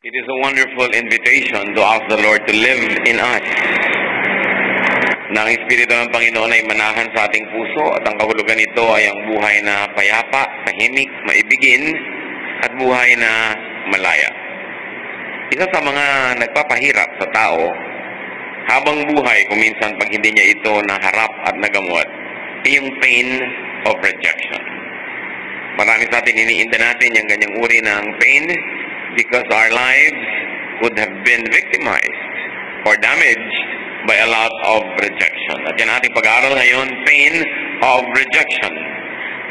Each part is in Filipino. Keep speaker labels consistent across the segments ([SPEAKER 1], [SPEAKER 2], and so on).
[SPEAKER 1] It is a wonderful invitation to ask the Lord to live in us. Na ang Espiritu ng Panginoon ay manahan sa ating puso at ang kahulugan nito ay ang buhay na payapa, tahimik, maibigin at buhay na malaya. Isa sa mga nagpapahirap sa tao habang buhay, kung minsan pag hindi niya ito naharap at nagamot, ay yung pain of rejection. Marami sa atin iniinda natin yung ganyang uri ng pain because our lives would have been victimized or damaged by a lot of rejection. At yan ating pag-aaral ngayon, pain of rejection.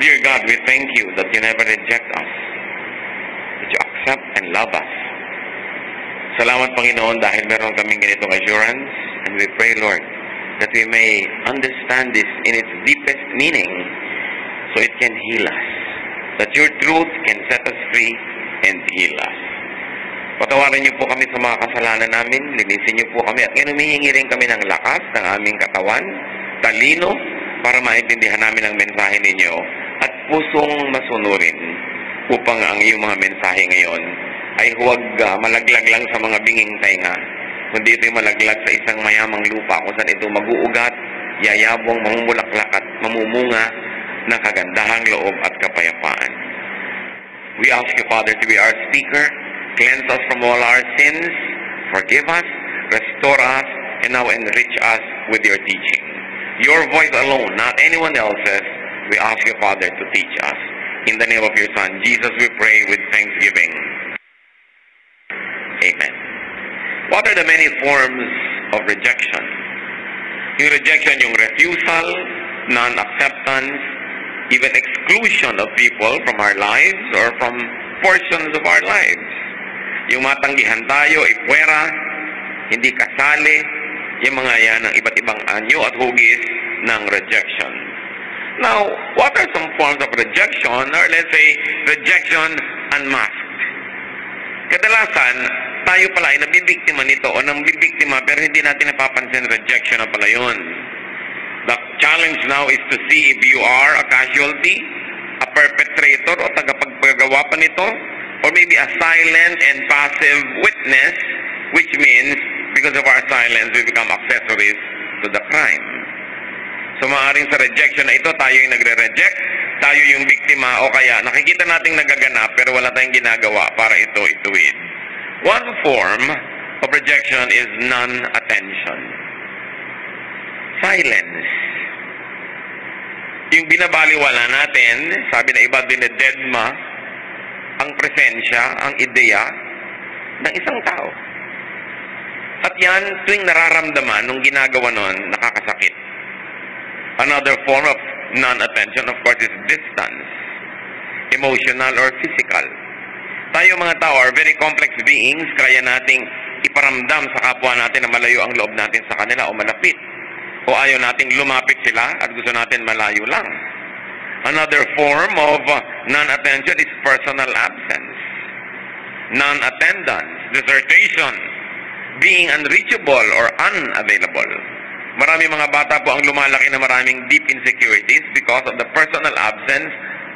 [SPEAKER 1] Dear God, we thank you that you never reject us, that you accept and love us. Salamat, Panginoon, dahil meron kaming ganitong assurance, and we pray, Lord, that we may understand this in its deepest meaning so it can heal us, that your truth can set us free and heal us. Patawarin niyo po kami sa mga kasalanan namin, linisin niyo po kami, at ngayon humihingi rin kami ng lakas ng aming katawan, talino, para maintindihan namin ang mensahe ninyo, at pusong masunurin upang ang iyong mga mensahe ngayon ay huwag malaglag lang sa mga binging tainga, kundi ito'y malaglag sa isang mayamang lupa kung saan ito mag-uugat, yayabong, mamumulaklak at mamumunga ng kagandahang loob at kapayapaan. We ask you, Father, to be our speaker. Cleanse us from all our sins, forgive us, restore us, and now enrich us with your teaching. Your voice alone, not anyone else's, we ask you, Father, to teach us. In the name of your Son, Jesus, we pray with thanksgiving. Amen. What are the many forms of rejection? Yung rejection, yung refusal, non-acceptance, even exclusion of people from our lives or from portions of our lives. Yung matanggihan tayo, ipwera, hindi kasali, yung mga yan ng iba't ibang anyo at hugis ng rejection. Now, what are some forms of rejection, or let's say, rejection unmasked? Kadalasan, tayo pala ay nabibiktima nito o nang bibiktima pero hindi natin napapansin rejection na pala yun. The challenge now is to see if you are a casualty, a perpetrator o tagapagpagawa pa nito, or maybe a silent and passive witness, which means because of our silence, we become accessories to the crime. So maaaring sa rejection na ito, tayo yung nagre-reject, tayo yung biktima, o kaya nakikita nating nagaganap pero wala tayong ginagawa para ito ituwid. One form of rejection is non-attention. Silence. Yung binabaliwala natin, sabi na iba din na deadma, ang presensya, ang ideya ng isang tao. At yan, tuwing nararamdaman, nung ginagawa nun, nakakasakit. Another form of non-attention, of course, is distance. Emotional or physical. Tayo mga tao are very complex beings, kaya nating iparamdam sa kapwa natin na malayo ang loob natin sa kanila o malapit. O ayaw nating lumapit sila at gusto natin malayo lang. Another form of non-attention is personal absence. Non-attendance, desertation, being unreachable or unavailable. Marami mga bata po ang lumalaki na maraming deep insecurities because of the personal absence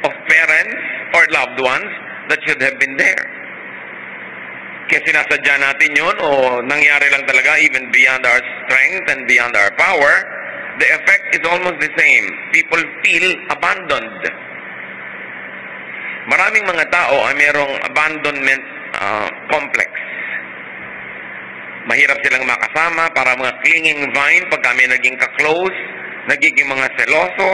[SPEAKER 1] of parents or loved ones that should have been there. Kaya sinasadya natin yun o nangyari lang talaga even beyond our strength and beyond our power, the effect is almost the same. People feel abandoned. Maraming mga tao ay mayroong abandonment complex. Mahirap silang makasama, para mga clinging vine pag kami naging ka-close, nagiging mga seloso,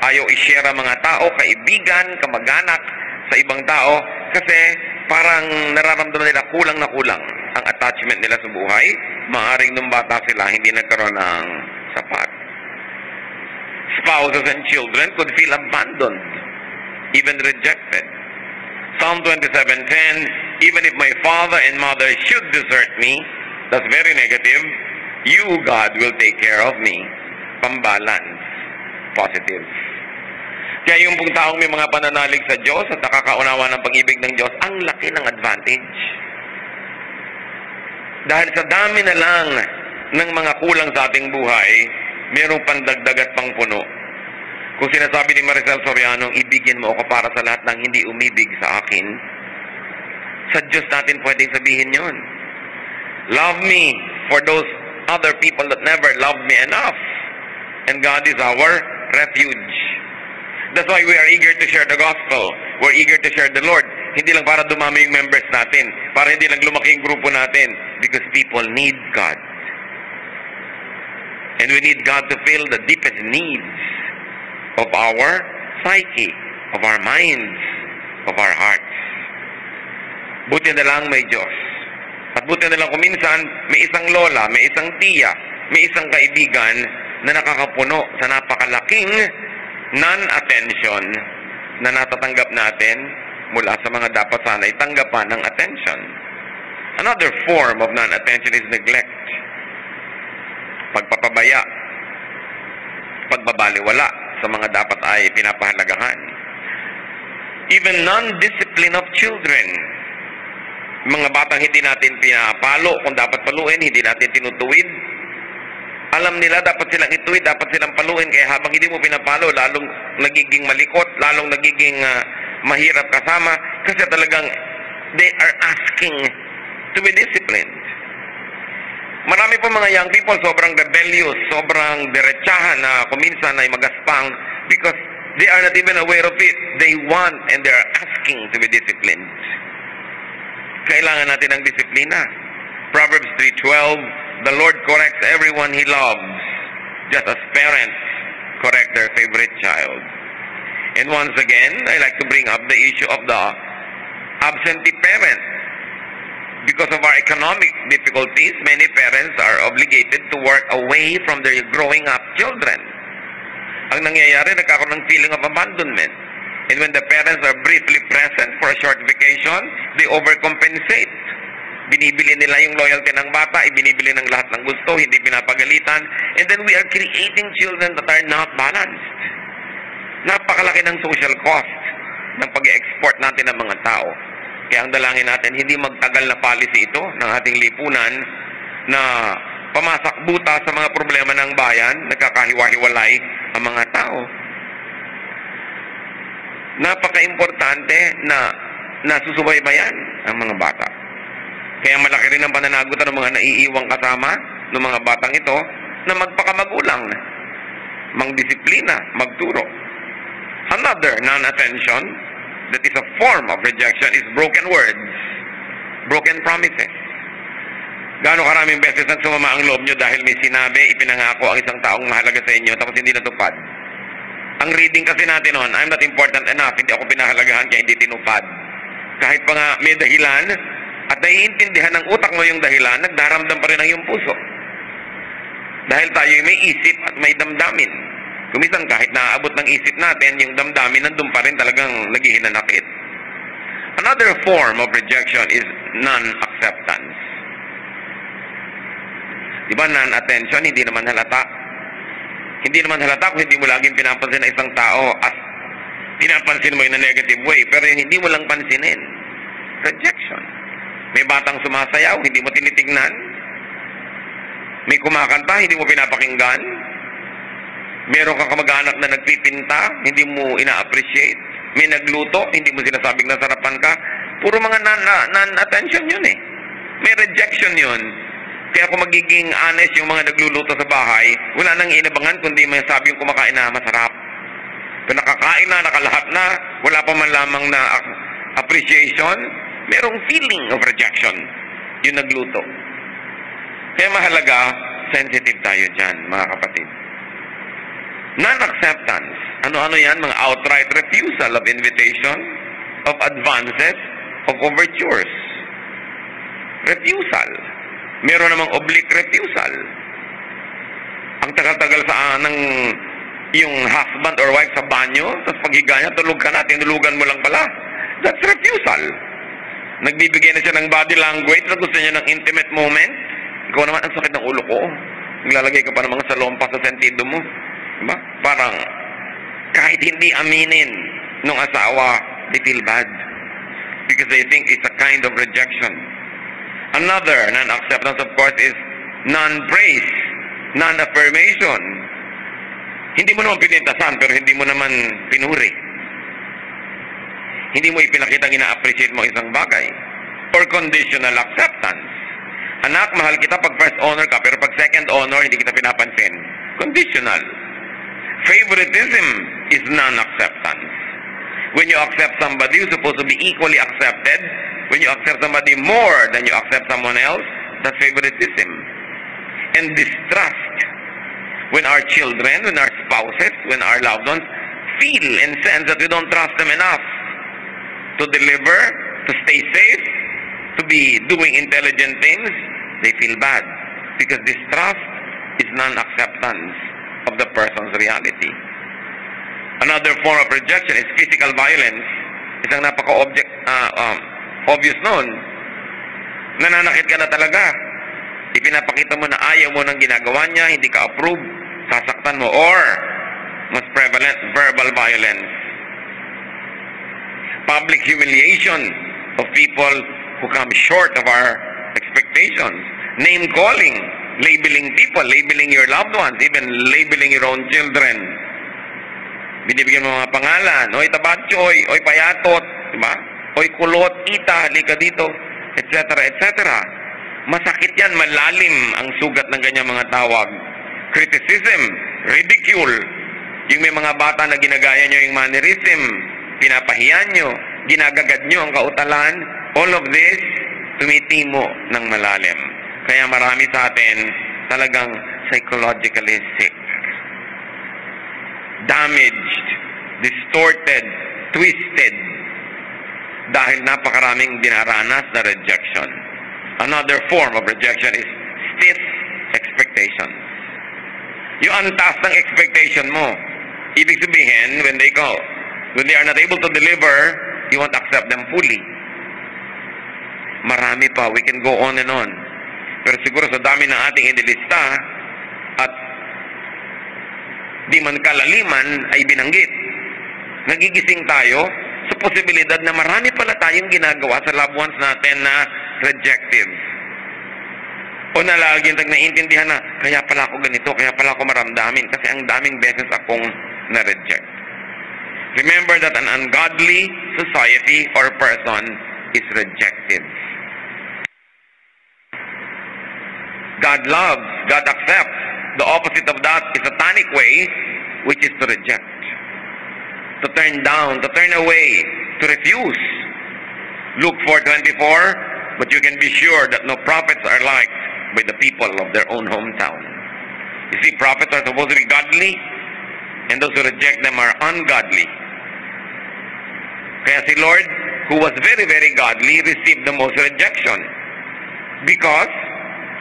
[SPEAKER 1] ayaw i-share ang mga tao, kaibigan, kamag-anak sa ibang tao, kasi parang nararamdaman nila kulang na kulang ang attachment nila sa buhay. Maaaring nung bata sila, hindi nagkaroon ng sapat. Spouses and children could feel abandoned, even rejected. Psalm 27:10, even if my father and mother should desert me, that's very negative, you, God, will take care of me. Pambalance. Positive. Kaya yung pong taong may mga pananalig sa Diyos at nakakaunawa ng pag-ibig ng Diyos, ang laki ng advantage. Dahil sa dami na lang ng mga kulang sa ating buhay, mayroong pandagdag at pangpuno. Kung sinasabi ni Maricel Soriano, ibigin mo ako para sa lahat ng hindi umibig sa akin, sa Diyos natin pwedeng sabihin yun. Love me for those other people that never loved me enough. And God is our refuge. That's why we are eager to share the gospel. We're eager to share the Lord. Hindi lang para dumami yung members natin, para hindi lang lumaki yung grupo natin, because people need God. And we need God to fill the deepest needs of our psyche, of our minds, of our hearts. Buti na lang may Diyos. At buti na lang kung minsan, may isang lola, may isang tiya, may isang kaibigan na nakakapuno sa napakalaking non-attention na natatanggap natin mula sa mga dapat sana'y tanggapan ng attention. Another form of non-attention is neglect. Pagpapabaya, pagbabaliwala sa mga dapat ay pinapahalagahan. Even non-discipline of children. Mga batang hindi natin pinapalo kung dapat paluin, hindi natin tinutuwid. Alam nila dapat silang ituwid, dapat silang paluin, kaya habang hindi mo pinapalo, lalong nagiging malikot, lalong nagiging mahirap kasama, kasi talagang they are asking to be disciplined. Marami po mga young people, sobrang rebellious, sobrang diretsahan na kuminsan ay magaspang because they are not even aware of it. They want and they are asking to be disciplined. Kailangan natin ng disiplina. Proverbs 3:12, the Lord corrects everyone He loves, just as parents correct their favorite child. And once again, I like to bring up the issue of the absentee parent. Because of our economic difficulties, many parents are obligated to work away from their growing up children. Ang nangyayari, nagkakaroon ng feeling of abandonment. And when the parents are briefly present for a short vacation, they overcompensate. Binibili nila yung loyalty ng bata, ibinibili ng lahat ng gusto, hindi pinapagalitan. And then we are creating children that are not balanced. Napakalaki ng social cost ng pag-export natin ng mga tao. Kaya ang dalangin natin, hindi magtagal na policy ito ng ating lipunan na pamasak buta sa mga problema ng bayan, nagkakahiwa-hiwalay ang mga tao. Napaka-importante na nasusubaybayan ang mga bata. Kaya malaki rin ang pananagutan ng mga naiiwang kasama ng mga batang ito na magpakamagulang, mangdisiplina, magturo. Another non-attention that is a form of rejection is broken words, broken promises. Gaano karaming beses ang sumama ang loob nyo dahil may sinabi, ipinangako ang isang taong mahalaga sa inyo tapos hindi natupad. Ang reading kasi natin noon, I'm not important enough, hindi ako pinahalagahan kaya hindi tinupad. Kahit pa nga may dahilan at naiintindihan ng utak mo yung dahilan, nagdaramdam pa rin ang iyong puso. Dahil tayo may isip at may damdamin. Kumisan kahit naaabot ng isip natin, yung damdamin nandun pa rin talagang naghihinanakit. Another form of rejection is non-acceptance. Diba, non-attention, hindi naman halata. Hindi naman halata kung hindi mo laging pinapansin na isang tao as pinapansin mo in a negative way, pero yung hindi mo lang pansinin. Rejection. May batang sumasayaw, hindi mo tinitingnan. May kumakanta, hindi mo pinapakinggan. Meron kang kamag-anak na nagpipinta, hindi mo ina-appreciate. May nagluto, hindi mo sinasabing nasarapan ka. Puro mga non-attention yun eh. May rejection yun. Kaya kung magiging honest yung mga nagluluto sa bahay, wala nang inabangan kundi may sabi yung kumakain na masarap. Kung nakakain na, nakalahat na, wala pa man lamang na appreciation, merong feeling of rejection yung nagluto. Kaya mahalaga, sensitive tayo dyan, mga kapatid. Non-acceptance. Ano-ano yan? Mga outright refusal of invitation, of advances, of overtures. Refusal. Meron namang oblique refusal. Ang tagal-tagal sa ng yung husband or wife sa banyo, tapos paghiga niya, tulog ka na, tinulugan mo lang pala. That's refusal. Nagbibigay na siya ng body language na gusto niya ng intimate moment. Ikaw naman, ang sakit ng ulo ko. Naglalagay ka pa ng mga salompas sa sentido mo. Diba? Parang kahit hindi aminin ng asawa, they feel bad because they think it's a kind of rejection. Another non-acceptance, of course, is non-praise, non-affirmation. Hindi mo naman pinintasan pero hindi mo naman pinuri. Hindi mo ipinakita ina-appreciate mo isang bagay. conditional acceptance. Anak, mahal kita pag first honor ka, pero pag second honor, hindi kita pinapansin. Conditional. Favoritism is non-acceptance. When you accept somebody who's supposed to be equally accepted, when you accept somebody more than you accept someone else, that's favoritism. And distrust. When our children, when our spouses, when our loved ones feel and sense that we don't trust them enough to deliver, to stay safe, to be doing intelligent things, they feel bad. Because distrust is non-acceptance of the person's reality. Another form of rejection is physical violence. Isang obvious nun. Nananakit ka na talaga. Ipinapakita mo na ayaw mo ng ginagawa niya, hindi ka approve, sasaktan mo, or most prevalent, verbal violence. Public humiliation of people who come short of our expectations. Name calling, labeling people, labeling your loved ones, even labeling your own children. Binibigyan mo mga pangalan, oy tabatsoy, oy payatot, diba? Oy kulot, ita, halika dito, etc., etc. Masakit yan, malalim ang sugat ng ganyang mga tawag. Criticism, ridicule, yung may mga bata na ginagaya nyo yung mannerism, pinapahiyan nyo, ginagagad nyo ang kautalan, all of this, tumitimo ng malalim. Kaya marami sa atin talagang psychologically sick. Damaged, distorted, twisted, dahil napakaraming dinaranas na rejection. Another form of rejection is stiff expectations. Yung antas ng expectation mo. Ibig sabihin, when they are not able to deliver, you won't accept them fully. Marami pa. We can go on and on. Pero siguro sa dami ng ating inilista at di man kalaliman ay binanggit. Nagigising tayo sa posibilidad na marami pala tayong ginagawa sa loved ones natin na rejective. O na laging naiintindihan na, kaya pala ako ganito, kaya pala ako maramdamin, kasi ang daming beses akong na-reject. Remember that an ungodly society or person is rejective. God loves, God accepts. The opposite of that is satanic way, which is to reject. To turn down, to turn away, to refuse. Luke 4:24, but you can be sure that no prophets are liked by the people of their own hometown. You see, prophets are supposed to be godly, and those who reject them are ungodly. Kaya si Lord, who was very, very godly, received the most rejection. Because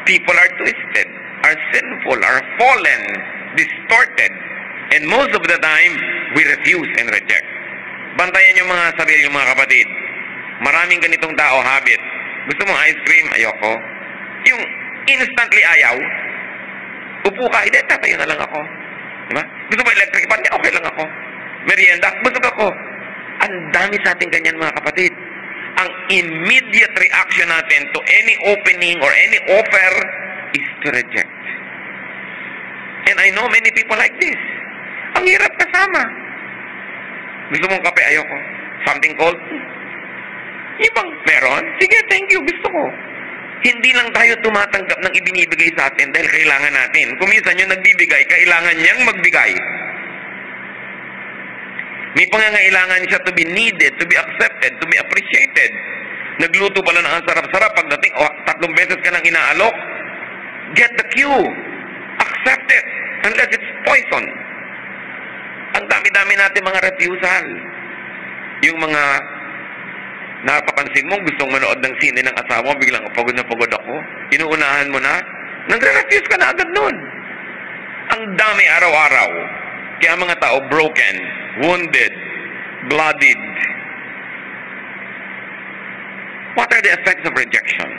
[SPEAKER 1] people are twisted, are sinful, are fallen, distorted. And most of the time, we refuse and reject. Bantayan yung mga sarili, yung mga kapatid. Maraming ganitong tao habit. Gusto mong ice cream? Ayoko. Yung instantly ayaw, upo ka, hindi, tatayo na lang ako. Diba? Gusto mo electric fan? Okay lang ako. Merienda? Busog ako. Ang dami sa ating ganyan, mga kapatid. Ang immediate reaction natin to any opening or any offer is to reject. And I know many people like this. Ang hirap kasama. Gusto mong kape? Ayoko. Something cold? Ibang meron? Sige, thank you. Gusto ko. Hindi lang tayo tumatanggap ng ibinibigay sa atin dahil kailangan natin. Kung minsan yung nagbibigay, kailangan niyang magbigay. May pangangailangan siya to be needed, to be accepted, to be appreciated. Nagluto pala ng ang sarap-sarap. Pagdating, 3 beses ka nang inaalok, get the cue. Accept it. Unless it's poison. Ang dami-dami natin mga refusal. Yung mga napapansin mo, gustong manood ng sine ng asawa mo, biglang pagod na pagod ako. Inuunahan mo na, nagre-refuse ka na agad nun. Ang dami araw-araw. Kaya mga tao broken, wounded, bloodied. What are the effects of rejection?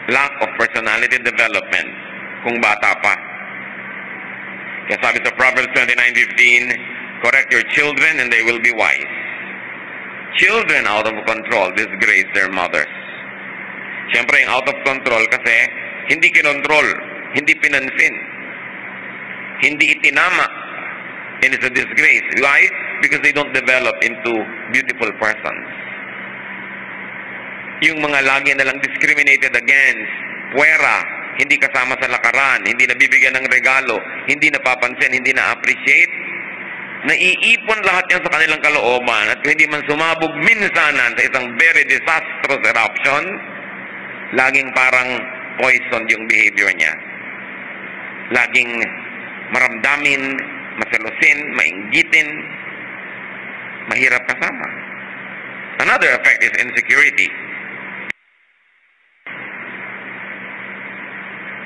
[SPEAKER 1] Lack of personality development. Kung bata pa. Kaya sabi sa Proverbs 29:15, correct your children and they will be wise. Children out of control disgrace their mothers. Siyempre, yung out of control kasi hindi kinontrol, hindi pinansin, hindi itinama, and it's a disgrace. Why? Because they don't develop into beautiful persons. yung mga lagi na lang discriminated against, puwera, hindi kasama sa lakaran, hindi nabibigyan ng regalo, hindi napapansin, hindi na-appreciate, naiipon lahat yan sa kanilang kalooban at hindi man sumabog minsanan sa isang very disastrous eruption, laging parang poison yung behavior niya. Laging maramdamin, maselosin, mainggitin, mahirap kasama. Another effect is insecurity.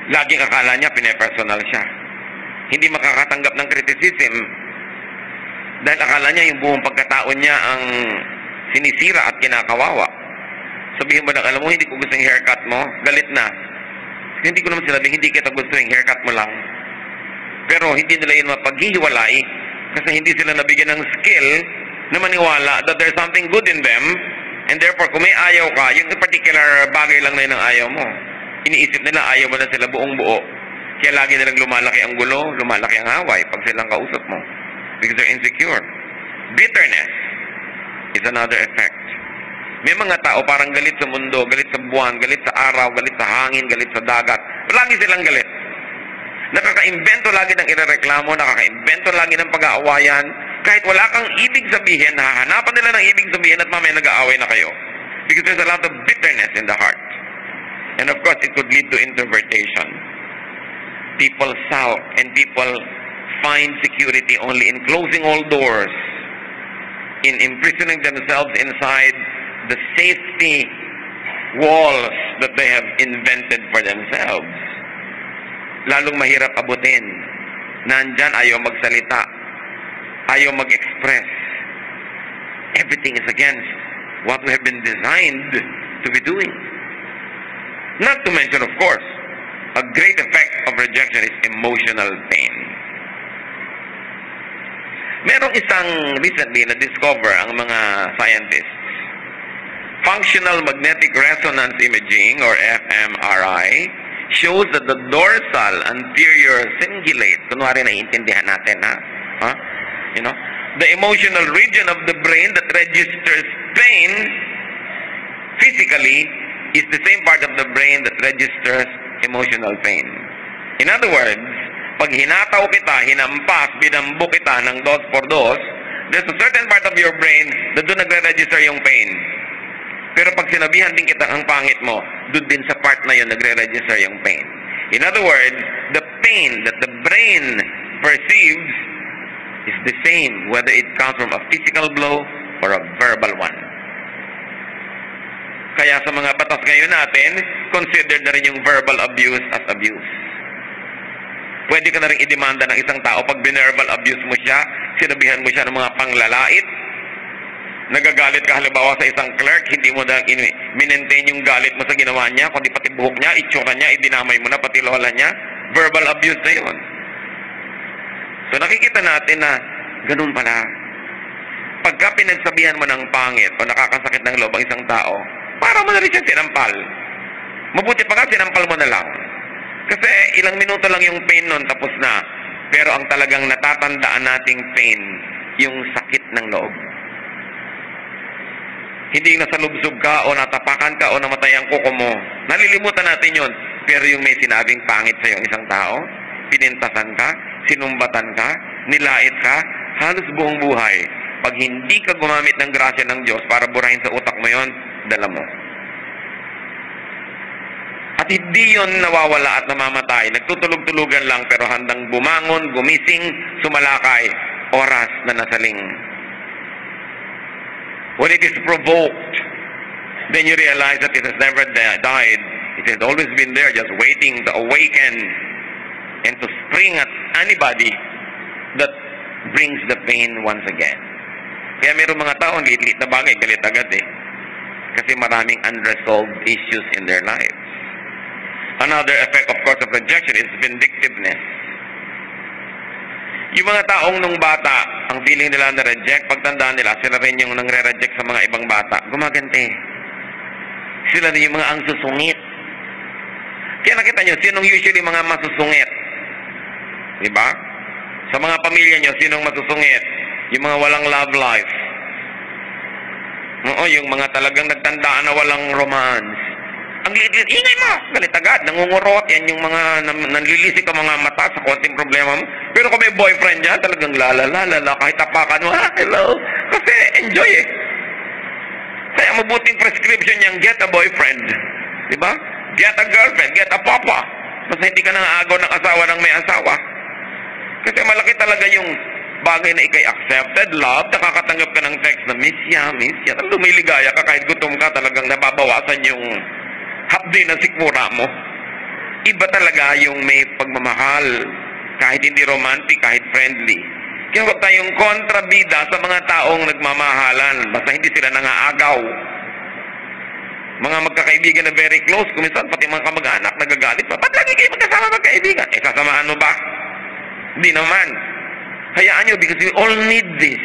[SPEAKER 1] Laging akala niya pinepersonal siya. Hindi makakatanggap ng criticism dahil akala niya yung buong pagkatao niya ang sinisira at kinakawawa. Sabihin mo na, alam mo, hindi ko gusto yung haircut mo, galit na. Hindi ko naman sinabi, hindi kita gusto yung haircut mo lang. Pero hindi nila yun mapaghihiwalay kasi hindi sila nabigyan ng skill na maniwala that there's something good in them, and therefore, kung may ayaw ka, yung particular bagay lang na yun ang ayaw mo. Iniisip nila, ayaw mo na sila buong buo. Kaya lagi nilang lumalaki ang gulo, lumalaki ang away pag silang kausap mo. Because they're insecure. Bitterness is another effect. May mga tao parang galit sa mundo, galit sa buwan, galit sa araw, galit sa hangin, galit sa dagat. Lagi silang galit. Nakaka-invento lagi ng irereklamo, nakaka-invento lagi ng pag-aawayan. Kahit wala kang ibig sabihin, hahanapan nila ng ibig sabihin at mamaya nag-aaway na kayo. Because there's a lot of bitterness in the heart. And of course, it could lead to introversion. People sulk and people find security only in closing all doors, in imprisoning themselves inside the safety walls that they have invented for themselves. Lalong mahirap abutin. Nandyan, ayaw magsalita. Ayaw mag-express. Everything is against what we have been designed to be doing. Not to mention, of course, a great effect of rejection is emotional pain. Merong isang recently na-discover ang mga scientists. Functional magnetic resonance imaging or fMRI shows that the dorsal anterior cingulate, kunwari naiintindihan natin, ha? You know, the emotional region of the brain that registers pain physically is the same part of the brain that registers emotional pain. In other words, pag hinataw kita, hinampas, binambok kita ng 2x2, there's a certain part of your brain na doon nagre-register yung pain. Pero pag sinabihan din kita ang pangit mo, doon din sa part na yun nagre-register yung pain. In other words, the pain that the brain perceives is the same whether it comes from a physical blow or a verbal one. Kaya sa mga batas ngayon natin, consider na rin yung verbal abuse as abuse. Pwede ka na rin idemanda ng isang tao pag binerbal abuse mo siya, sinabihan mo siya ng mga panglalait, nagagalit ka halimbawa sa isang clerk, hindi mo na minentain yung galit mo sa ginawa niya, kundi pati buhok niya, itsura niya, idinamay mo na, pati lola niya, verbal abuse na yun. So nakikita natin na ganun pala. Pagka pinagsabihan mo ng pangit o nakakasakit ng loob ang isang tao, para mo na rin siya sinampal. Mabuti pa nga, sinampal mo na lang. Kasi ilang minuto lang yung pain nun, tapos na. Pero ang talagang natatandaan nating pain, yung sakit ng loob. Hindi yung nasalubsob ka o natapakan ka o namatay ang kuko mo. Nalilimutan natin yun. Pero yung may sinabing pangit sa'yo isang tao, pinintasan ka, sinumbatan ka, nilait ka, halos buong buhay. Pag hindi ka gumamit ng grasya ng Diyos para burahin sa utak mo yon, dala mo. At hindi yon nawawala at namamatay. Nagtutulog-tulugan lang pero handang bumangon, gumising, sumalakay, oras na nasaling. When it is provoked, then you realize that it has never died. It has always been there, just waiting to awaken and to spring at anybody that brings the pain once again. Kaya mayroong mga tao, liit-liit na bagay, galit agad eh. Kasi maraming unresolved issues in their lives. Another effect, of course, of rejection is vindictiveness. Yung mga taong nung bata, ang feeling nila na reject, pagtandaan nila, sila rin yung nangre-reject sa mga ibang bata. Gumagante. Sila rin yung mga ang susungit. Kaya nakita nyo, sinong usually mga masusungit? Diba? Sa mga pamilya nyo, sinong masusungit? Yung mga walang love life. Oo, yung mga talagang nagtandaan na walang romance. Ang liit-liit, ingay mo! Galit agad, nangungurot. Yan yung mga nanlilisik ang mga mata sa konting problema mo. Pero kung may boyfriend niya, talagang lalala, kahit tapakan mo, hello. Kasi enjoy eh. Kaya mabuting prescription niyang get a boyfriend. Diba? Get a girlfriend, get a papa. Basta hindi ka nang aagaw ng asawa ng may asawa. Kasi malaki talaga yung bagay na ikay accepted, love, nakakatanggap ka ng text na miss ya. Talagang lumiligaya ka kahit gutom ka, talagang nababawasan yung hapdi na sikmura mo. Iba talaga yung may pagmamahal, kahit hindi romantic, kahit friendly. Kaya huwag tayong kontrabida sa mga taong nagmamahalan, basta hindi sila nangaagaw. Mga magkakaibigan na very close, kuminsan pati mga kamag-anak nagagalit pa. Ba't lagi kayo magkasama magkaibigan? Eh, sasamahan mo ba? Hindi naman. Hayaan nyo, because we all need this.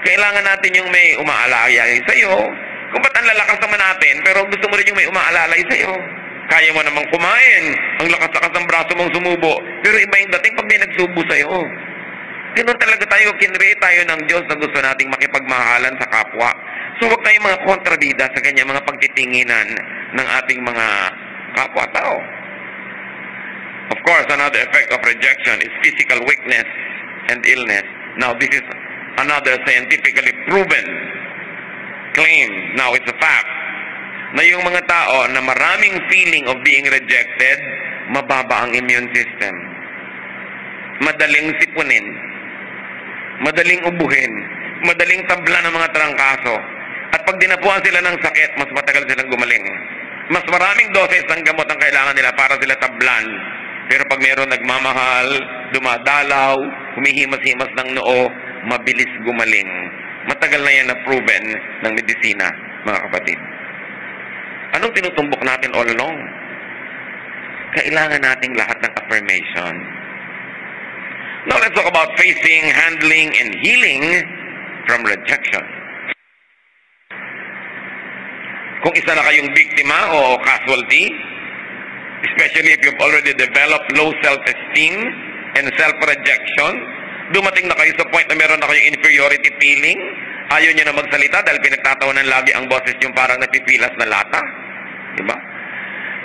[SPEAKER 1] Kailangan natin yung may umaalalay sa'yo. Kung ba't ang lalakas naman natin, pero gusto mo rin yung may umaalalay sa'yo. Kaya mo namang kumain. Ang lakas-lakas ng braso mong sumubo. Pero iba yung dating pag may nagsubo sa'yo. Ganun talaga tayo, kinrate tayo ng Diyos na gusto nating makipagmahalan sa kapwa. So huwag tayong mga kontrabida sa kanya, mga pagtitinginan ng ating mga kapwa-tao. Of course, another effect of rejection is physical weakness and illness. Now, this is another scientifically proven claim. Now, it's a fact na yung mga tao na maraming feeling of being rejected, mababa ang immune system. Madaling sipunin, madaling ubuhin, madaling tabla ng mga trangkaso. At pag dinapuan sila ng sakit, mas matagal silang gumaling. Mas maraming doses ng gamot ang kailangan nila para sila tablan. Pero pag mayroon nagmamahal, dumadalaw, humihimas-himas ng noo, mabilis gumaling. Matagal na yan na proven ng medisina, mga kapatid. Anong tinutumbok natin all along? Kailangan nating lahat ng affirmation. Now let's talk about facing, handling, and healing from rejection. Kung isa na kayong biktima o casualty, especially if you've already developed low self-esteem and self-rejection, dumating na kayo sa point na meron na kayong inferiority feeling, ayaw nyo na magsalita dahil pinagtatawanan lagi ang boses yung parang napipilas na lata. Diba?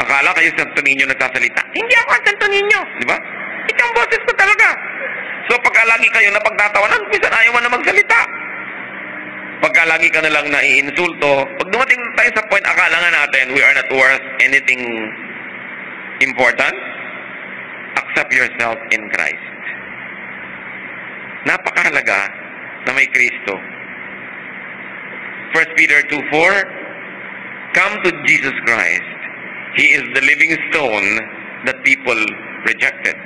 [SPEAKER 1] Akala kayo Santo Niño nagsasalita. Hindi ako ang Santo Niño. Diba? Ito ang boses ko talaga. So pagka lagi kayo na pagtatawanan, minsan ayaw mo na magsalita. Pagka lagi ka na lang naiinsulto, pag dumating tayo sa point, akala nga natin we are not worth anything important, accept yourself in Christ. Napakahalaga na may Kristo. 1 Peter 2:4, come to Jesus Christ. He is the living stone that people rejected,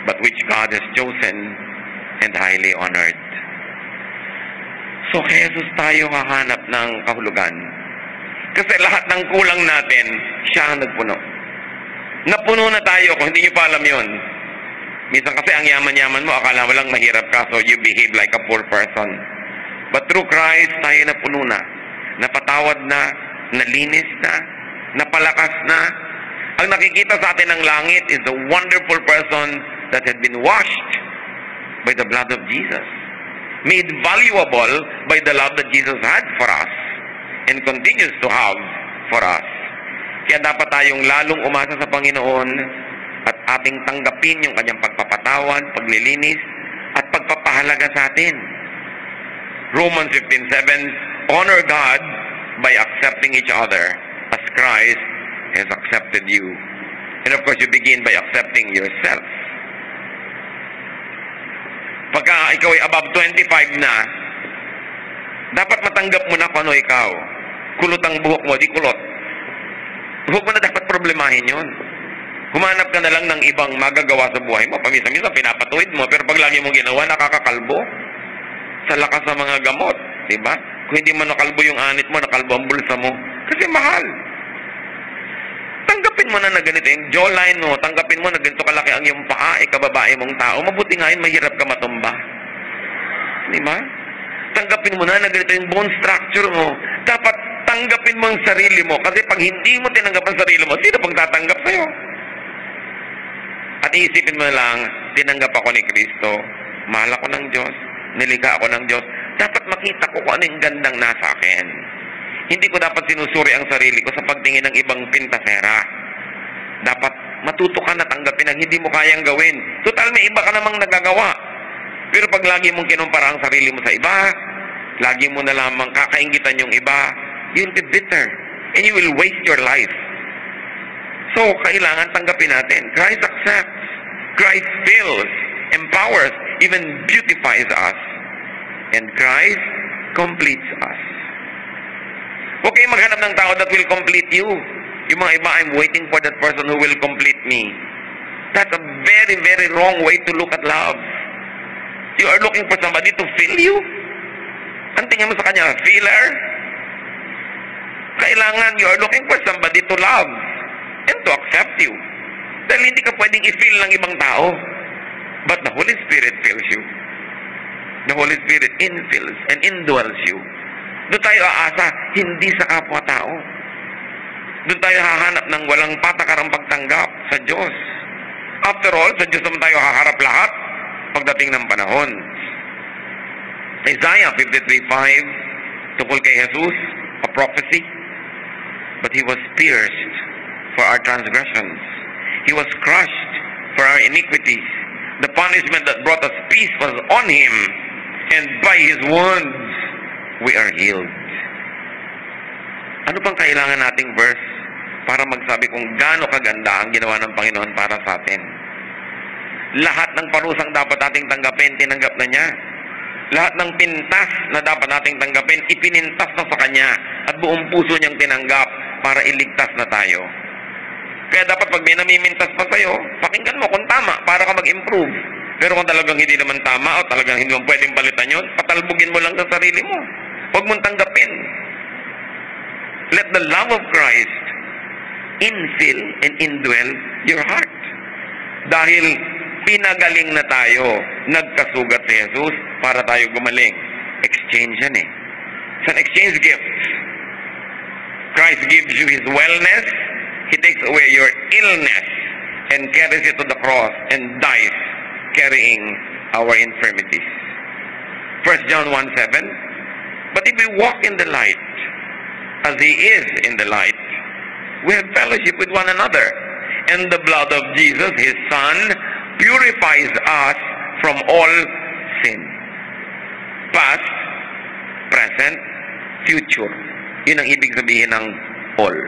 [SPEAKER 1] but which God has chosen and highly honored. So, kay Jesus tayo hahanap ng kahulugan. Kasi lahat ng kulang natin, siya ang nagpuno. Napuno na tayo, kung hindi nyo pa alam yun. Minsan kasi ang yaman-yaman mo, akala mo lang mahirap ka, so you behave like a poor person. But through Christ, tayo napuno na. Napatawad na, nalinis na, napalakas na. Ang nakikita sa atin ng langit is the wonderful person that had been washed by the blood of Jesus. Made valuable by the love that Jesus had for us and continues to have for us. Kaya dapat tayong lalong umasa sa Panginoon at ating tanggapin yung kanyang pagpapatawad, paglilinis, at pagpapahalaga sa atin. Romans 15:7, honor God by accepting each other as Christ has accepted you. And of course, you begin by accepting yourself. Pagka ikaw ay above 25 na, dapat matanggap mo na kung ano ikaw. Kulot ang buhok mo, di kulot. Huwag mo na dapat problemahin yun. Humanap ka na lang ng ibang magagawa sa buhay mo. Pamisa-misa, pinapatuwid mo. Pero pag lagi mong ginawa, nakakakalbo. Sa lakas ng mga gamot. Diba? Kung hindi mo nakalbo yung anit mo, nakalbo ang bulsa mo. Kasi mahal. Tanggapin mo na ganito yung jawline mo. Tanggapin mo na ganito kalaki ang iyong paa, kababae mong tao. Mabuti nga yun, mahirap ka matumba. Diba? Tanggapin mo na ganito yung bone structure mo. Dapat tanggapin mo ang sarili mo. Kasi pag hindi mo tinanggap ang sarili mo, sino pang tatanggap sa'yo? At iisipin mo lang, tinanggap ako ni Kristo. Mahal ako ng Diyos. Nilikha ako ng Diyos. Dapat makita ko kung ano yung gandang nasa akin. Hindi ko dapat sinusuri ang sarili ko sa pagtingin ng ibang pintasera. Dapat matuto ka na tanggapin ang hindi mo kayang gawin. Total, may iba ka namang nagagawa. Pero pag lagi mong kinumpara ang sarili mo sa iba, lagi mo na lamang kakaingitan yung iba, you'll be bitter. And you will waste your life. So, kailangan tanggapin natin. Christ accepts. Christ fills, empowers, even beautifies us. And Christ completes us. Huwag kayong maghanap ng tao that will complete you. Yung mga iba, I'm waiting for that person who will complete me. That's a very, very wrong way to look at love. You are looking for somebody to fill you? Ang tingin mo sa kanya, filler? Kailangan you are looking for somebody to love and to accept you. Dahil hindi ka pwedeng i-fill ng ibang tao. But the Holy Spirit fills you. The Holy Spirit infills and indwells you. Doon tayo aasa, hindi sa kapwa-tao. Doon tayo hahanap ng walang patakarang pagtanggap sa Diyos. After all, sa Diyos naman tayo haharap lahat pagdating ng panahon. Isaiah 53:5, tungkol kay Jesus, a prophecy. But He was pierced for our transgressions. He was crushed for our iniquities. The punishment that brought us peace was on Him, and by His wounds we are healed. Ano pang kailangan nating verse para magsabi kung gaano kaganda ang ginawa ng Panginoon para sa atin? Lahat ng parusang dapat nating tanggapin, tinanggap na niya. Lahat ng pintas na dapat nating tanggapin, ipinintas na sa Kanya at buong puso niyang tinanggap para iligtas na tayo. Kaya dapat pag may namimintas pa sa'yo, pakinggan mo kung tama para ka mag-improve. Pero kung talagang hindi naman tama o talagang hindi mo pwedeng balitan yun, patalbugin mo lang sa sarili mo. Huwag mong tanggapin. Let the love of Christ infill and indwell your heart. Dahil pinagaling na tayo, nagkasugat si Jesus para tayo gumaling. Exchange yan eh. It's an exchange gift. Christ gives you His wellness. He takes away your illness and carries it to the cross and dies carrying our infirmities. 1 John 1:7. But if we walk in the light, as He is in the light, we have fellowship with one another. And the blood of Jesus, His Son, purifies us from all sin. Past, present, future. Yun ang ibig sabihin ng all.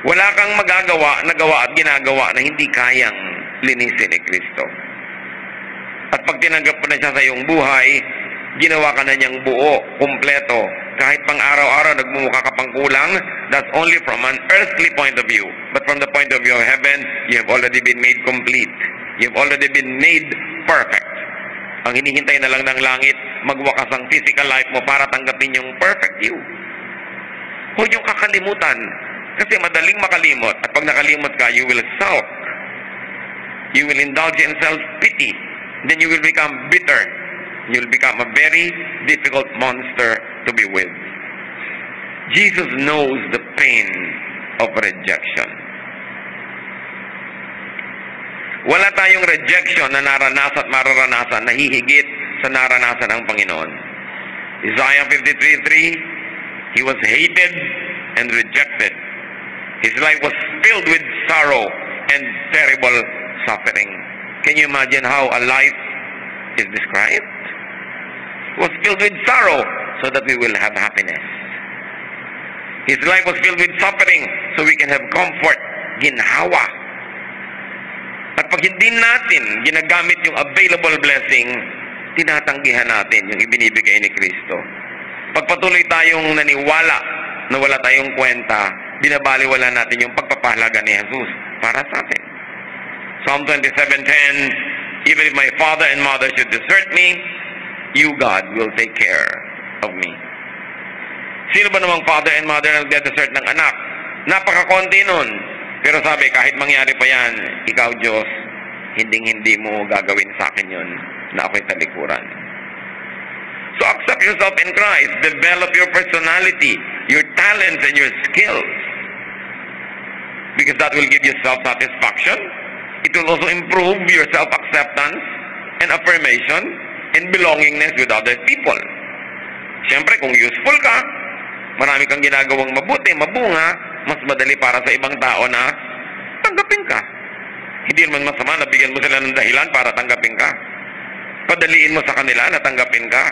[SPEAKER 1] Wala kang magagawa, nagawa at ginagawa na hindi kayang linisin ni Kristo. At pag tinanggap mo na siya sa iyong buhay, ginawa ka na niyang buo, kumpleto. Kahit pang araw-araw nagmumukha ka pang kulang, that's only from an earthly point of view. But from the point of view of heaven, you have already been made complete. You have already been made perfect. Ang hinihintay na lang ng langit, magwakas ang physical life mo para tanggapin yung perfect you. Huwag yung kakalimutan. Kasi madaling makalimot. At pag nakalimot ka, you will sulk. You will indulge in self-pity. Then you will become bitter. You will become a very difficult monster to be with. Jesus knows the pain of rejection. Wala tayong rejection na naranasan at mararanasan na hihigit sa naranasan ng Panginoon. Isaiah 53:3, He was hated and rejected. His life was filled with sorrow and terrible suffering. Can you imagine how a life is described? It was filled with sorrow so that we will have happiness. His life was filled with suffering so we can have comfort, ginhawa. At pag hindi natin ginagamit yung available blessing, tinatanggihan natin yung ibinibigay ni Kristo. Pagpatuloy tayong naniwala na wala tayong kwenta, binabaliwala natin yung pagpapahalaga ni Jesus para sa atin. Psalm 27:10, Even if my father and mother should desert me, you, God, will take care of me. Sino ba namang father and mother na nagde-desert ng anak? Napakakonti nun. Pero sabi, kahit mangyari pa yan, ikaw, Diyos, hindi mo gagawin sa akin yun na ako'y talikuran. So accept yourself in Christ. Develop your personality, your talents, and your skills. Because that will give you self-satisfaction. It will also improve your self-acceptance and affirmation and belongingness with other people. Siyempre, kung useful ka, marami kang ginagawang mabuti, mabunga, mas madali para sa ibang tao na tanggapin ka. Hindi naman masama na bigyan mo sila ng dahilan para tanggapin ka. Padaliin mo sa kanila na tanggapin ka.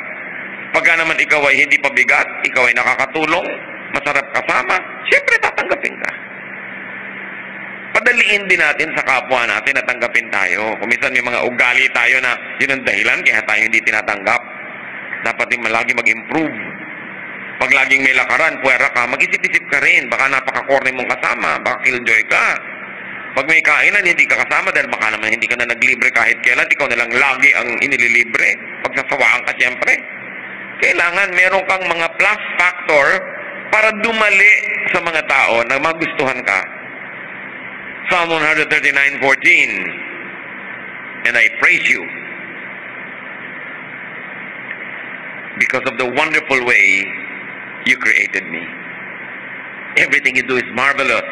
[SPEAKER 1] Pagka naman ikaw ay hindi pabigat, ikaw ay nakakatulong, masarap kasama, siyempre tatanggapin ka. Padaliin din natin sa kapwa natin na tanggapin tayo. Kung minsan may mga ugali tayo na yun ang dahilan kaya tayo hindi tinatanggap. Dapat din lagi mag-improve. Pag laging may lakaran, puwera ka, mag-isip-isip ka rin. Baka napaka-corny mong kasama, baka killjoy ka. Pag may kainan, hindi ka kasama dahil baka naman hindi ka na naglibre kahit kailan. Ikaw na lang lagi ang inililibre. Pagsasawaan ka siyempre. Kailangan meron kang mga plus factor para dumali sa mga tao na magustuhan ka. Psalm 139:14, and I praise you because of the wonderful way you created me. Everything you do is marvelous.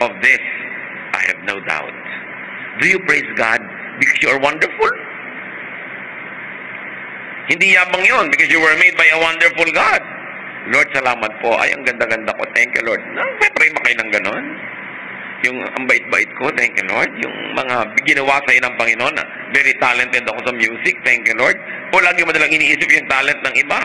[SPEAKER 1] Of this, I have no doubt. Do you praise God because you are wonderful? Hindi yabang yun because you were made by a wonderful God. Lord, salamat po. Ay, ang ganda-ganda ko. Thank you, Lord. May pray ba kayo ng ganon? Yung ang bait-bait ko, thank you, Lord. Yung mga ginawa sa'yo ng Panginoon, very talented ako sa music, thank you, Lord. O lagi mo nalang iniisip yung talent ng iba.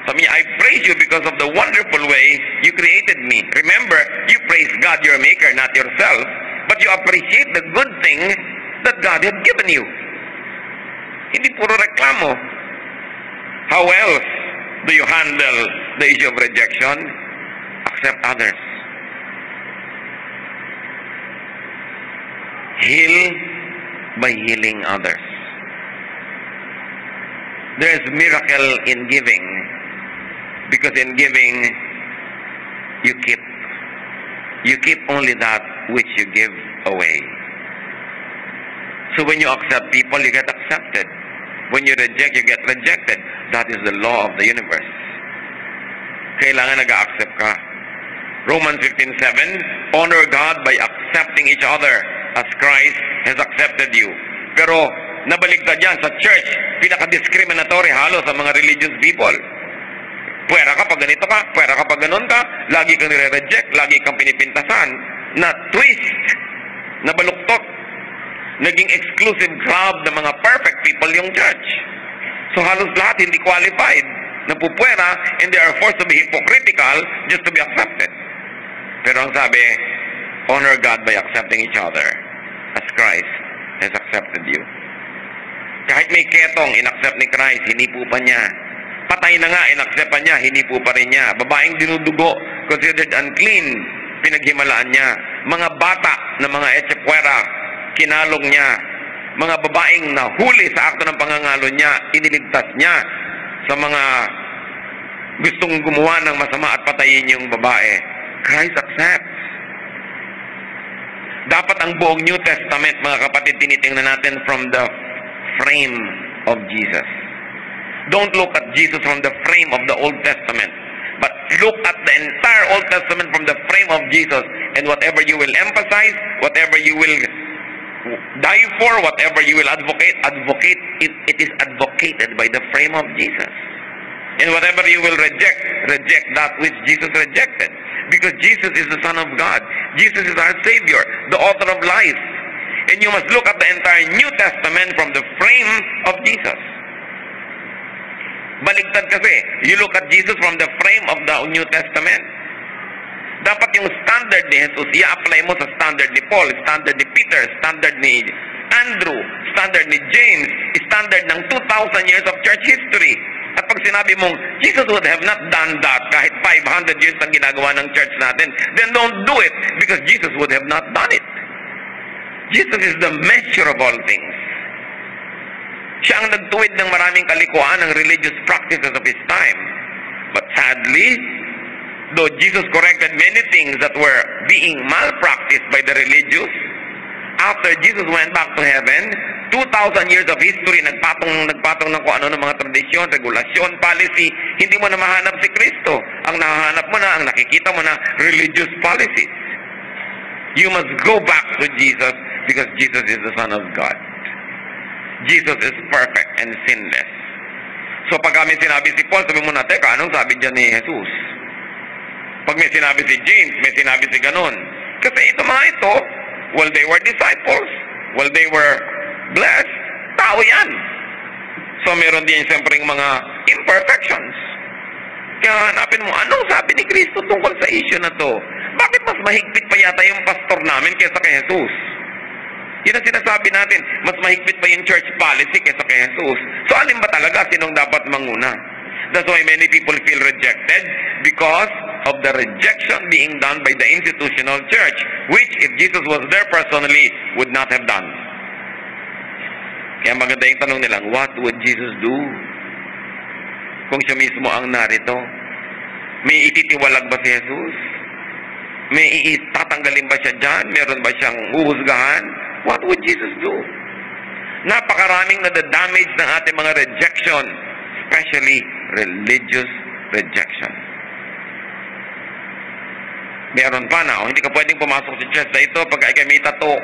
[SPEAKER 1] Sabi niya, I praise you because of the wonderful way you created me. Remember, you praise God, your maker, not yourself, but you appreciate the good thing that God has given you. Hindi puro reklamo. How else do you handle the issue of rejection? Accept others. Heal by healing others. There is miracle in giving because in giving you keep only that which you give away. So when you accept people, you get accepted. When you reject, you get rejected. That is the law of the universe. Kailangan nag-accept ka. Romans 15:7, honor God by accepting each other as Christ has accepted you. Pero nabaligtad yan sa church, pinaka-discriminatory halos sa mga religious people. Puwera ka pag ganito ka, puwera ka pag ganon ka, lagi kang nire-reject, lagi kang pinipintasan, na twist, na baluktot. Naging exclusive club ng mga perfect people yung church. So halos lahat hindi qualified, napupuwera, and they are forced to be hypocritical just to be accepted. Pero ang sabi, honor God by accepting each other as Christ has accepted you. Kahit may ketong, inaccept ni Christ, hinipo pa niya. Patay na nga, inaccept pa niya, hinipo pa rin niya. Babaeng dinudugo, considered unclean, pinaghimalaan niya. Mga bata na mga etchepuera, kinalong niya. Mga babaeng nahuli sa akto ng pangangalo niya, iniligtas niya sa mga gustong gumawa ng masama at patayin yung babae. Christ accepts. Dapat ang buong New Testament, mga kapatid, tinitingnan natin from the frame of Jesus. Don't look at Jesus from the frame of the Old Testament, but look at the entire Old Testament from the frame of Jesus, and whatever you will emphasize, whatever you will die for, whatever you will advocate, it is advocated by the frame of Jesus. And whatever you will reject that which Jesus rejected. Because Jesus is the Son of God. Jesus is our Savior, the author of life. And you must look at the entire New Testament from the frame of Jesus. Baligtad kasi, you look at Jesus from the frame of the New Testament. Dapat yung standard ni Jesus, i-apply mo sa standard ni Paul, standard ni Peter, standard ni Andrew, standard ni James, standard ng 2,000 years of church history. At pag sinabi mong, Jesus would have not done that kahit 500 years ang ginagawa ng church natin, then don't do it because Jesus would have not done it. Jesus is the measure of all things. Siya ang nagtuwid ng maraming kalikuan ng religious practices of his time. But sadly, though Jesus corrected many things that were being malpracticed by the religious, after Jesus went back to heaven, 2,000 years of history, nagpatong ng kung ano ng mga tradisyon, regulasyon, policy, hindi mo na mahanap si Kristo. Ang nahanap mo na, ang nakikita mo na, religious policies. You must go back to Jesus because Jesus is the Son of God. Jesus is perfect and sinless. So pag may sinabi si Paul, sabi mo na, teka, anong sabi dyan ni Jesus? Pag may sinabi si James, may sinabi si ganon. Kasi ito mga ito, while they were disciples, while they were blessed, tao yan. So meron din siyempre mga imperfections. Kaya hanapin mo, anong sabi ni Kristo tungkol sa issue na to? Bakit mas mahigpit pa yata yung pastor namin kaysa kay Jesus? Yun ang sinasabi natin, mas mahigpit pa yung church policy kaysa kay Jesus. So alin ba talaga? Sinong dapat manguna? That's why many people feel rejected because of the rejection being done by the institutional church, which if Jesus was there personally, would not have done. Kaya maganda yung tanong nilang, what would Jesus do? Kung siya mismo ang narito, may ititiwalag ba si Jesus? May tatanggalin ba siya dyan? Meron ba siyang uhusgahan? What would Jesus do? Napakaraming nadadamage ng ating mga rejection, especially religious rejection. Meron pa na, hindi ka pwedeng pumasok sa church na ito pagka ikay may tato,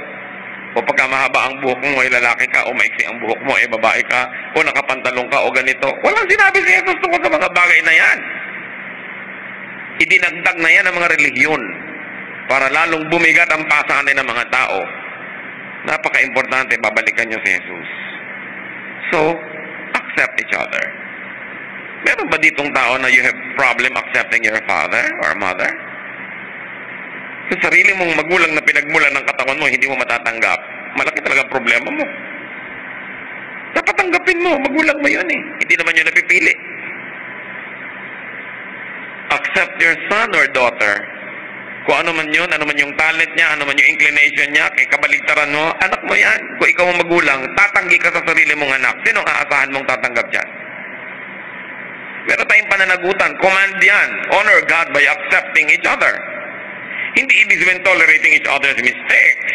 [SPEAKER 1] o pagka mahaba ang buhok mo, ay lalaki ka, o maiksi ang buhok mo, ay babae ka, o nakapantalong ka, o ganito. Walang sinabi si Jesus tungkol sa mga bagay na yan. Idinagdag na yan ng mga relihiyon para lalong bumigat ang pasanay ng mga tao. Napaka-importante, babalikan niyo si Jesus. So, accept each other. Meron ba ditong tao na you have problem accepting your father or mother? Sa sarili mong magulang na pinagmulan ng katawan mo, hindi mo matatanggap. Malaki talaga problema mo. Dapat tanggapin mo, magulang mo yun eh. Hindi naman yun napipili. Accept your son or daughter. Kung ano man yun, ano man yung talent niya, ano man yung inclination niya, kay kabaligtaran mo, anak mo yan. Kung ikaw ang magulang, tatanggi ka sa sarili mong anak. Sinong aasahan mong tatanggap dyan? Meron tayong pananagutan. Command yan. Honor God by accepting each other. Hindi ibig sabihin tolerating each other's mistakes.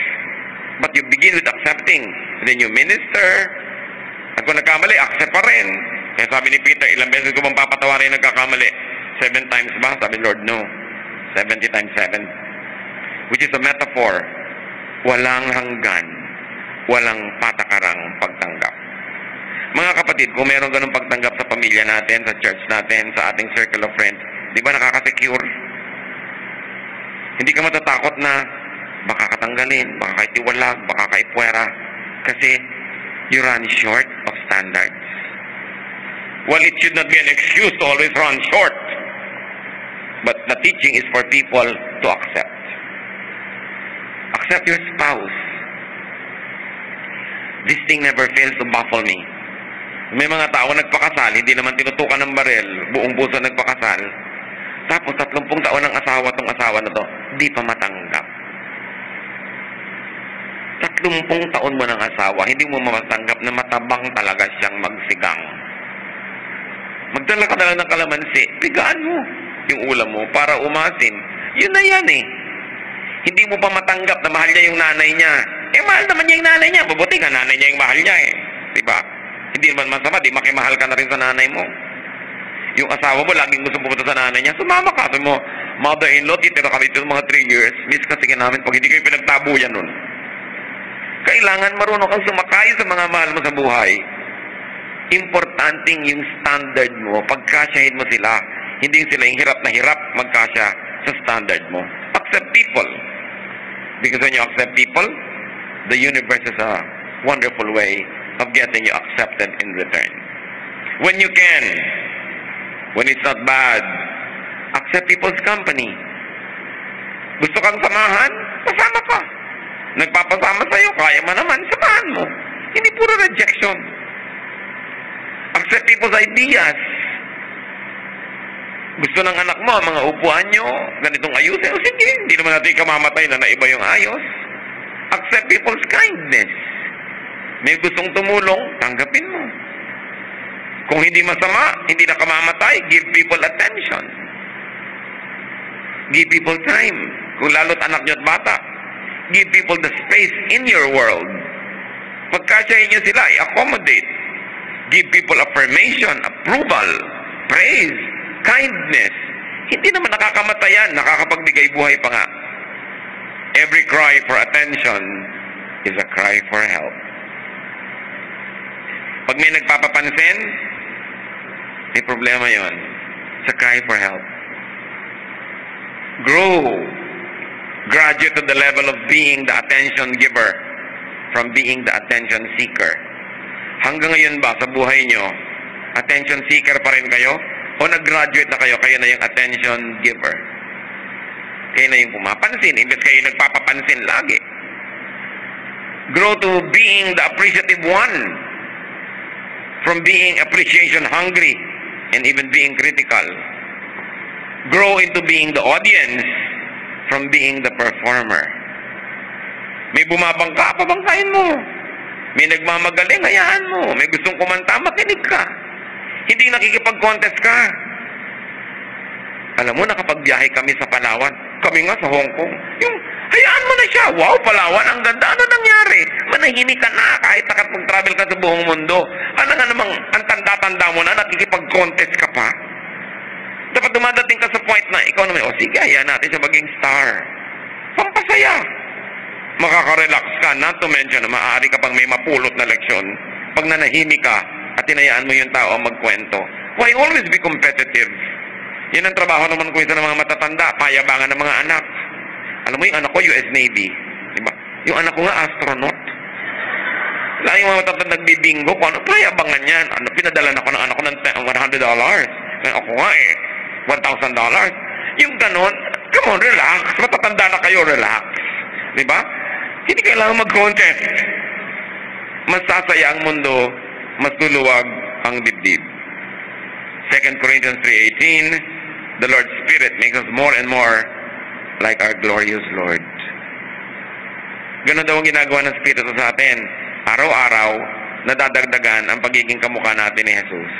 [SPEAKER 1] But you begin with accepting. Then you minister. At kung nagkamali, accept pa rin. Kaya sabi ni Peter, ilang beses ko bang papatawarin yung nagkakamali? 7 times ba? Sabi Lord, no. 70 times 7. Which is a metaphor. Walang hanggan. Walang patakarang pagtanggap. Mga kapatid, kung meron ganung pagtanggap sa pamilya natin, sa church natin, sa ating circle of friends, di ba nakaka-secure? Hindi ka matatakot na baka katanggalin, baka kaitiwalag, baka kaipwera. Kasi you run short of standards. Well, it should not be an excuse to always run short. But the teaching is for people to accept. Accept your spouse. This thing never fails to baffle me. May mga tao nagpakasal, hindi naman tinutukan ng barel, buong puso nagpakasal. Tapos 30 taon ng asawa tong asawa na to, di pa matanggap. 30 taon mo ng asawa, hindi mo matanggap na matabang talaga siyang magsigang. Magdala ka na lang ng kalamansi, bigaan mo yung ulam mo para umasin. Yun na yan eh. Hindi mo pa matanggap na mahal niya yung nanay niya. Eh, mahal naman niya yung nanay niya. Mabuti nga, nanay niya yung mahal niya eh. Diba? Hindi naman masama, di makimahal ka na rin sa nanay mo. Yung asawa mo, laging gusto pumunta sa nanay niya, sumama ka. Sabi mo, mother-in-law, titira kami ito mga 3 years. Miss kasi namin pag hindi kayo pinagtabuyan nun. Kailangan marunong kang sumakay sa mga mahal mo sa buhay. Importanting yung standard mo, pagkasyahin mo sila. Hindi sila yung hirap na hirap magkasya sa standard mo. Accept people. Because when you accept people, the universe is a wonderful way of getting you accepted in return. When you can, when it's not bad, accept people's company. Gusto kang samahan? Pasama ka. Nagpapasama sa'yo, kaya mo naman, samahan mo. Hindi puro rejection. Accept people's ideas. Gusto ng anak mo, mga upuan nyo, ganitong ayusin. O sige, hindi naman natin kamamatay na naiba yung ayos. Accept people's kindness. May gustong tumulong, tanggapin mo. Kung hindi masama, hindi na kamamatay, give people attention. Give people time. Kung lalo't anak nyo at bata, give people the space in your world. Pagkasyahin nyo sila, i-accommodate. Give people affirmation, approval, praise, kindness. Hindi naman nakakamatay, nakakapagbigay buhay pa nga. Every cry for attention is a cry for help. Pag may nagpapapansin, May problema yon sa cry for help. Grow. Graduate to the level of being the attention giver from being the attention seeker. Hanggang ngayon ba sa buhay nyo, attention seeker pa rin kayo? O nag-graduate na kayo, kayo na yung attention giver? Kayo na yung pumapansin, imbes kayo nagpapapansin lagi. Grow to being the appreciative one from being appreciation hungry and even being critical. Grow into being the audience from being the performer. May bumabangka, pabangkain mo. May nagmamagaling, hayaan mo. May gustong kumanta, makinig ka. Hindi nakikipag-contest ka. Alam mo, nakapagbiyahe kami sa Palawan. Kami nga sa Hong Kong. Yung, hayaan mo na siya. Wow, Palawan, ang ganda. Ano nangyari? Manahimik ka na kahit nakapag-travel ka sa buong mundo. Ano nga namang, ang tanda-tanda mo na, nakikipag-contest ka pa. Dapat dumadating ka sa point na ikaw naman, o sige, hayaan natin siya maging star. Pampasaya. Makaka-relax ka, not to mention na maaari ka pang may mapulot na leksyon pag nanahimik ka at tinayaan mo yung tao magkwento. Why always be competitive? Yan ang trabaho naman ko isa ng mga matatanda, payabangan ng mga anak. Alam mo yung anak ko, US Navy. Diba? Yung anak ko nga, astronaut. Lagi yung mga matatanda nagbibingo ko, ano payabangan yan? Ano, pinadalan ako ng anak ko ng $100. Ako nga $1,000. Yung ganon, come on, relax. Matatanda na kayo, relax. Diba? Hindi kailangan mag-contest. Mas sasaya ang mundo, mas luluwag ang dibdib. 2 Corinthians 3:18, the Lord's Spirit makes us more and more like our glorious Lord. Ganon daw ang ginagawa ng Espiritu sa atin. Araw-araw, nadadagdagan ang pagiging kamukha natin ni Jesus.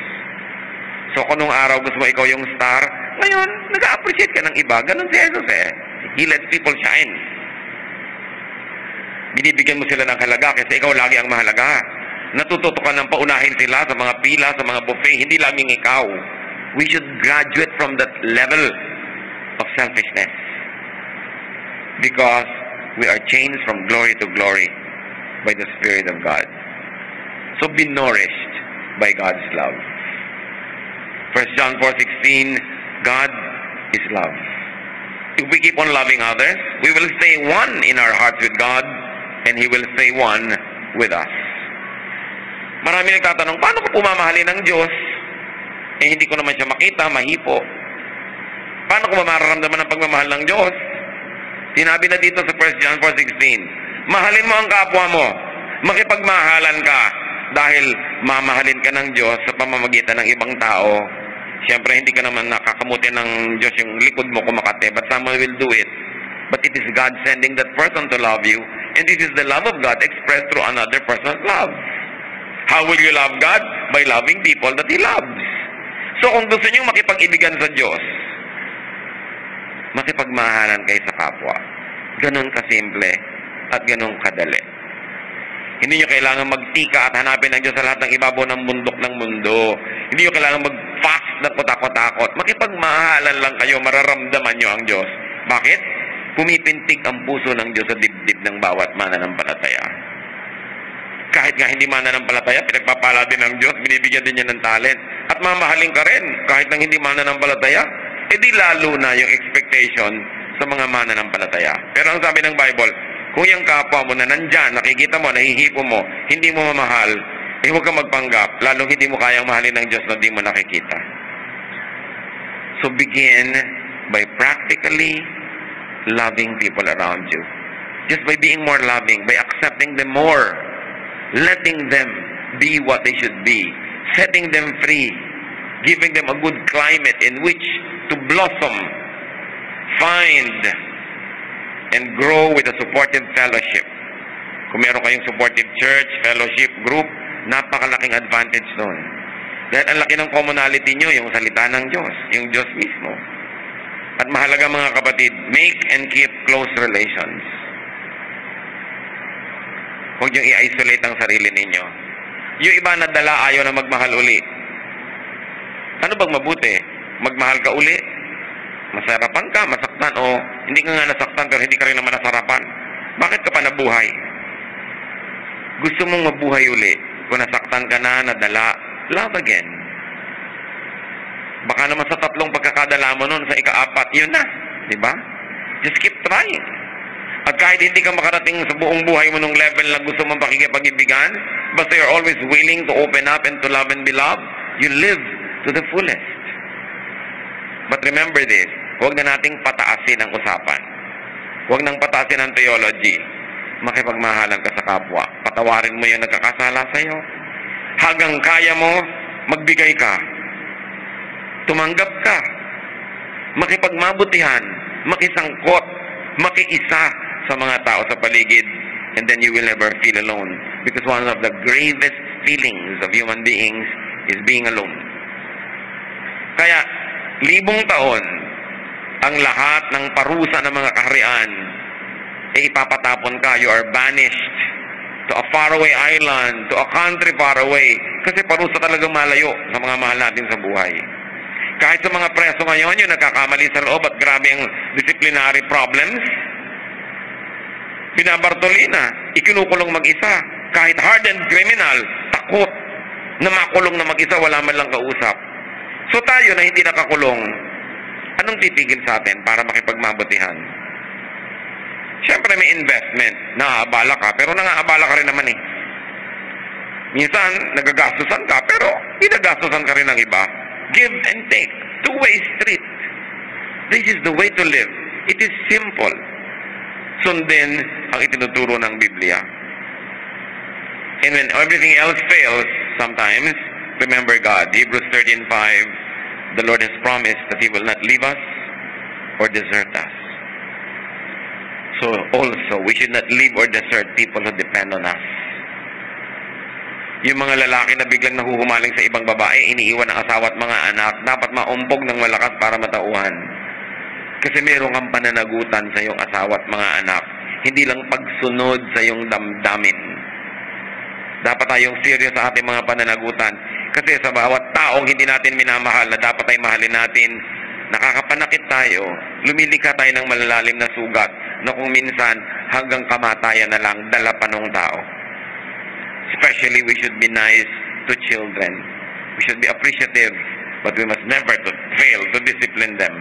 [SPEAKER 1] So kung nung araw gusto mo ikaw yung star, ngayon, nag-appreciate ka ng iba. Ganon si Jesus eh. He lets people shine. Binibigyan mo sila ng halaga kasi ikaw lagi ang mahalaga. Natututo ka ng paunahin sila sa mga pila, sa mga buffet, hindi lamang ikaw. We should graduate from that level of selfishness. Because we are changed from glory to glory by the Spirit of God. So be nourished by God's love. 1 John 4:16, God is love. If we keep on loving others, we will stay one in our hearts with God, and He will stay one with us. Marami nagtatanong, paano ko pumamahalin ng Diyos? Eh, hindi ko naman siya makita, mahipo. Paano ko mararamdaman ang pagmamahal ng Diyos? Sinabi na dito sa 1 John 4:16, mahalin mo ang kapwa mo, makipagmahalan ka, dahil mamahalin ka ng Diyos sa pamamagitan ng ibang tao. Siyempre, hindi ka naman nakakamuti ng Diyos yung likod mo kumakate, but someone will do it. But it is God sending that person to love you, and this is the love of God expressed through another person's love. How will you love God? By loving people that He loves. So kung gusto niyo makipag-ibigan sa Diyos, makipagmahalan kayo sa kapwa. Ganon kasimple at ganon kadali. Hindi nyo kailangan magtika at hanapin ang Diyos sa lahat ng ibabaw ng bundok ng mundo. Hindi nyo kailangan mag-fast na kutakot-takot. Makipagmahalan lang kayo, mararamdaman nyo ang Diyos. Bakit? Pumipintig ang puso ng Diyos sa dibdib ng bawat mananampalataya. Kahit nga hindi mananampalataya, pinagpapala din ng Diyos, binibigyan din niya ng talent. At mamahalin ka rin, kahit nang hindi mananampalataya, edi lalo na yung expectation sa mga mananampalataya. Pero ang sabi ng Bible, kung yung kapwa mo na nandyan, nakikita mo, nahihipo mo, hindi mo mamahal, eh huwag kang magpanggap, lalong hindi mo kayang mahalin ng Diyos na hindi mo nakikita. So begin by practically loving people around you. Just by being more loving, by accepting them more, letting them be what they should be, setting them free, giving them a good climate in which to blossom, find, and grow with a supportive fellowship. Kung meron kayong supportive church, fellowship, group, napakalaking advantage doon. Dahil ang laki ng commonality nyo, yung salita ng Diyos, yung Diyos mismo. At mahalaga mga kapatid, make and keep close relations. Huwag nyo i-isolate ang sarili ninyo. Yung iba na dala ayaw na magmahal uli. Ano bang mabuti? Magmahal ka uli? Masarapan ka, masaktan, o hindi ka nga nasaktan pero hindi ka rin naman nasarapan. Bakit ka pa nabuhay? Gusto mong mabuhay uli. Kung nasaktan ka na, nadala, love again. Baka naman sa 3 pagkakadala mo nun, sa ika-4, yun na. Diba? Just keep trying. At kahit hindi ka makarating sa buong buhay mo nung level na gusto mong pakikipag-ibigan, basta you're always willing to open up and to love and be loved, you live to the fullest. But remember this, huwag na nating pataasin ang usapan. Huwag nang pataasin ang theology. Makipagmahalan ka sa kapwa. Patawarin mo yung nagkakasala sa'yo. Hanggang kaya mo, magbigay ka. Tumanggap ka. Makipagmabutihan. Makisangkot. Makiisa sa mga tao sa paligid. And then you will never feel alone. Because one of the gravest feelings of human beings is being alone. Kaya, 1,000 taon, ang lahat ng parusa ng mga kaharian, ipapatapon ka. You are banished to a faraway island, to a country far away. Kasi parusa talagang malayo sa mga mahal natin sa buhay. Kahit sa mga preso ngayon, yung nagkakamali sa loob at grabe ang disciplinary problems, binabartolina, ikinukulong mag-isa. Kahit hardened criminal, takot na makulong na mag-isa, wala man lang kausap. So tayo na hindi nakakulong, anong titigil sa atin para makipagmabutihan? Siyempre may investment, naaabala ka, pero nangaabala ka rin naman eh. Minsan, nagagastusan ka, pero ginagastusan ka rin ng iba. Give and take. Two-way street. This is the way to live. It is simple. Sundin ang itinuturo ng Biblia. And when everything else fails, sometimes, remember God. Hebrews 13:5, the Lord has promised that He will not leave us or desert us. So also, we should not leave or desert people who depend on us. Yung mga lalaki na biglang nahuhumaling sa ibang babae, iniiwan ng asawa at mga anak, dapat maumpog ng malakas para matauhan. Kasi meron kang pananagutan sa iyong asawa at mga anak. Hindi lang pagsunod sa iyong damdamin. Dapat tayong serious sa ating mga pananagutan. Kasi sa bawat taong hindi natin minamahal na dapat ay mahalin natin, nakakapanakit tayo, lumilikha tayo ng malalalim na sugat na kung minsan hanggang kamatayan na lang dala pa ng tao. Especially, we should be nice to children. We should be appreciative, but we must never fail to discipline them.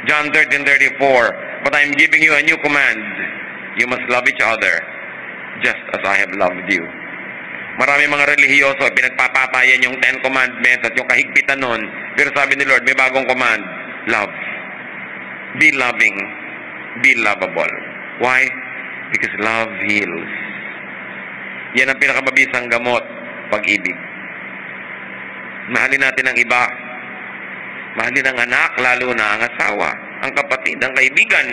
[SPEAKER 1] John 13:34, but I am giving you a new command. You must love each other, just as I have loved you. Marami mga relihiyoso ay pinagpapatayan yung 10 commandments at yung kahigpitan nun. Pero sabi ni Lord, may bagong command. Love. Be loving. Be lovable. Why? Because love heals. Yan ang pinakamabisang gamot, pag-ibig. Mahalin natin ang iba. Mahalin ang anak, lalo na ang asawa, ang kapatid, ang kaibigan.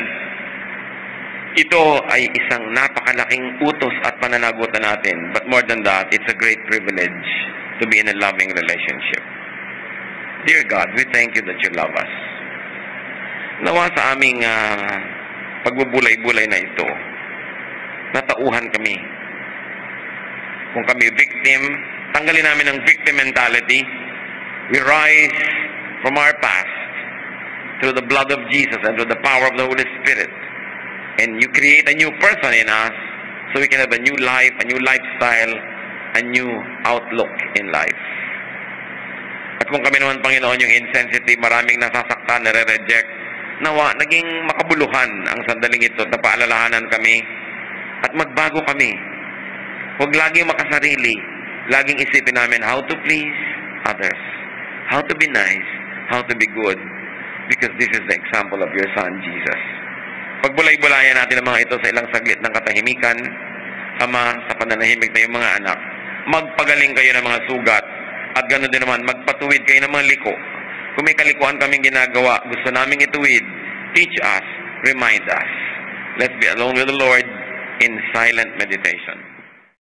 [SPEAKER 1] Ito ay isang napakalaking utos at pananagutan natin. But more than that, it's a great privilege to be in a loving relationship. Dear God, we thank you that you love us. Nawa sa aming pagbubulay-bulay na ito, natauhan kami. Kung kami victim, tanggalin namin ang victim mentality. We rise from our past through the blood of Jesus and through the power of the Holy Spirit. And you create a new person in us so we can have a new life, a new lifestyle, a new outlook in life. At kung kami naman, Panginoon, yung insensitive, maraming nasasaktan, nare-reject, nawa, naging makabuluhan ang sandaling ito na paalalahanan kami at magbago kami. Huwag laging makasarili. Laging isipin namin how to please others, how to be nice, how to be good, because this is the example of your Son, Jesus. Pagbulay-bulayan natin ang mga ito sa ilang saglit ng katahimikan, Ama, sa pananahimik na yung mga anak, magpagaling kayo ng mga sugat, at ganoon din naman, magpatuwid kayo ng mga liko. Kung may kalikuan kaming ginagawa, gusto naming ituwid, teach us, remind us. Let's be alone with the Lord in silent meditation.